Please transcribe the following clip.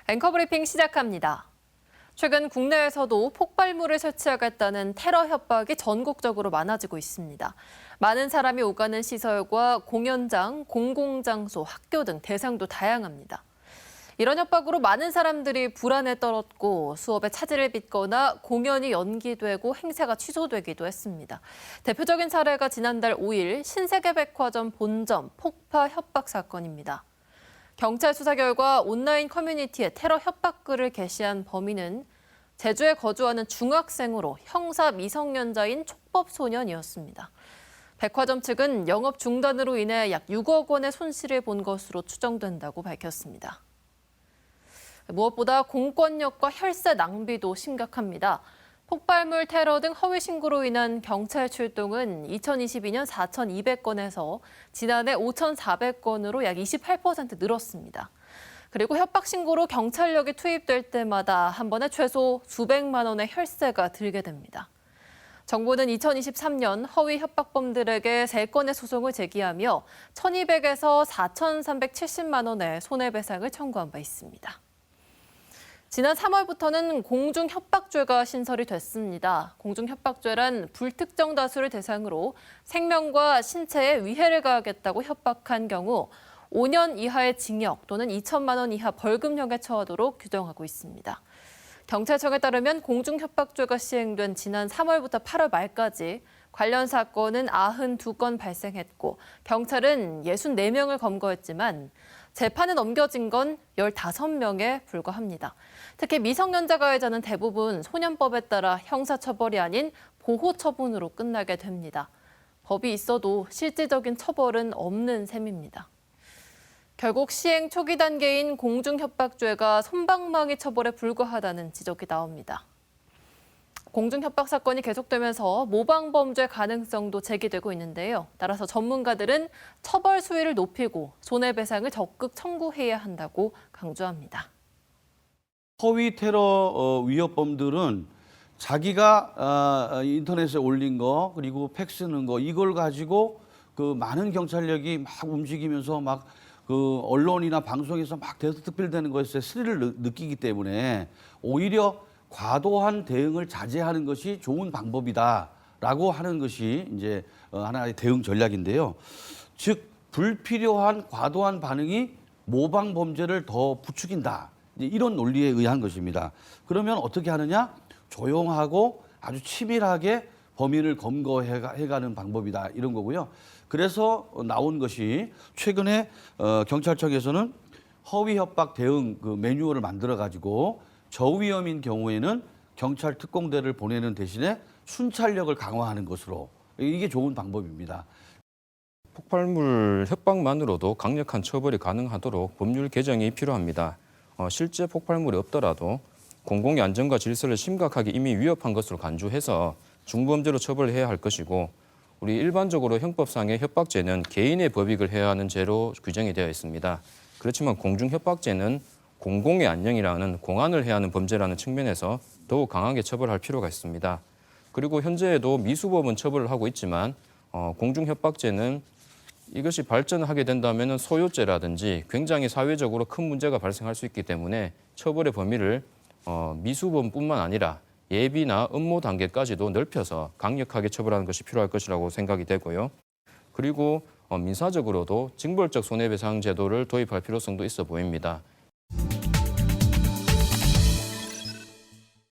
앵커브리핑 시작합니다. 최근 국내에서도 폭발물을 설치하겠다는 테러 협박이 전국적으로 많아지고 있습니다. 많은 사람이 오가는 시설과 공연장, 공공장소, 학교 등 대상도 다양합니다. 이런 협박으로 많은 사람들이 불안에 떨었고 수업에 차질을 빚거나 공연이 연기되고 행사가 취소되기도 했습니다. 대표적인 사례가 지난달 5일 신세계백화점 본점 폭파 협박 사건입니다. 경찰 수사 결과 온라인 커뮤니티에 테러 협박글을 게시한 범인은 제주에 거주하는 중학생으로 형사 미성년자인 촉법소년이었습니다. 백화점 측은 영업 중단으로 인해 약 6억 원의 손실을 본 것으로 추정된다고 밝혔습니다. 무엇보다 공권력과 혈세 낭비도 심각합니다. 폭발물 테러 등 허위 신고로 인한 경찰 출동은 2022년 4,200건에서 지난해 5,400건으로 약 28% 늘었습니다. 그리고 협박 신고로 경찰력이 투입될 때마다 한 번에 최소 수백만 원의 혈세가 들게 됩니다. 정부는 2023년 허위 협박범들에게 3건의 소송을 제기하며 1,200에서 4,370만 원의 손해배상을 청구한 바 있습니다. 지난 3월부터는 공중협박죄가 신설이 됐습니다. 공중협박죄란 불특정 다수를 대상으로 생명과 신체에 위해를 가하겠다고 협박한 경우 5년 이하의 징역 또는 2천만 원 이하 벌금형에 처하도록 규정하고 있습니다. 경찰청에 따르면 공중협박죄가 시행된 지난 3월부터 8월 말까지 관련 사건은 92건 발생했고 경찰은 64명을 검거했지만 재판에 넘겨진 건 15명에 불과합니다. 특히 미성년자 가해자는 대부분 소년법에 따라 형사처벌이 아닌 보호처분으로 끝나게 됩니다. 법이 있어도 실질적인 처벌은 없는 셈입니다. 결국 시행 초기 단계인 공중협박죄가 솜방망이 처벌에 불과하다는 지적이 나옵니다. 공중협박 사건이 계속되면서 모방범죄 가능성도 제기되고 있는데요. 따라서 전문가들은 처벌 수위를 높이고 손해배상을 적극 청구해야 한다고 강조합니다. 허위 테러 위협범들은 자기가 인터넷에 올린 거 그리고 팩스 넣은 거 이걸 가지고 그 많은 경찰력이 막 움직이면서 막 그 언론이나 방송에서 막 대서특필되는 것에 스릴을 느끼기 때문에 오히려 과도한 대응을 자제하는 것이 좋은 방법이다라고 하는 것이 이제 하나의 대응 전략인데요. 즉 불필요한 과도한 반응이 모방 범죄를 더 부추긴다. 이런 논리에 의한 것입니다. 그러면 어떻게 하느냐? 조용하고 아주 치밀하게 범인을 검거해가는 방법이다. 이런 거고요. 그래서 나온 것이 최근에 경찰청에서는 허위 협박 대응 그 매뉴얼을 만들어가지고 저위험인 경우에는 경찰 특공대를 보내는 대신에 순찰력을 강화하는 것으로 이게 좋은 방법입니다. 폭발물 협박만으로도 강력한 처벌이 가능하도록 법률 개정이 필요합니다. 실제 폭발물이 없더라도 공공의 안전과 질서를 심각하게 이미 위협한 것으로 간주해서 중범죄로 처벌해야 할 것이고 우리 일반적으로 형법상의 협박죄는 개인의 법익을 해하는 죄로 규정이 되어 있습니다. 그렇지만 공중협박죄는 공공의 안녕이라는 공안을 해하는 범죄라는 측면에서 더욱 강하게 처벌할 필요가 있습니다. 그리고 현재에도 미수법은 처벌을 하고 있지만 공중협박죄는 이것이 발전하게 된다면 소요죄라든지 굉장히 사회적으로 큰 문제가 발생할 수 있기 때문에 처벌의 범위를 미수범뿐만 아니라 예비나 음모 단계까지도 넓혀서 강력하게 처벌하는 것이 필요할 것이라고 생각이 되고요. 그리고 민사적으로도 징벌적 손해배상 제도를 도입할 필요성도 있어 보입니다.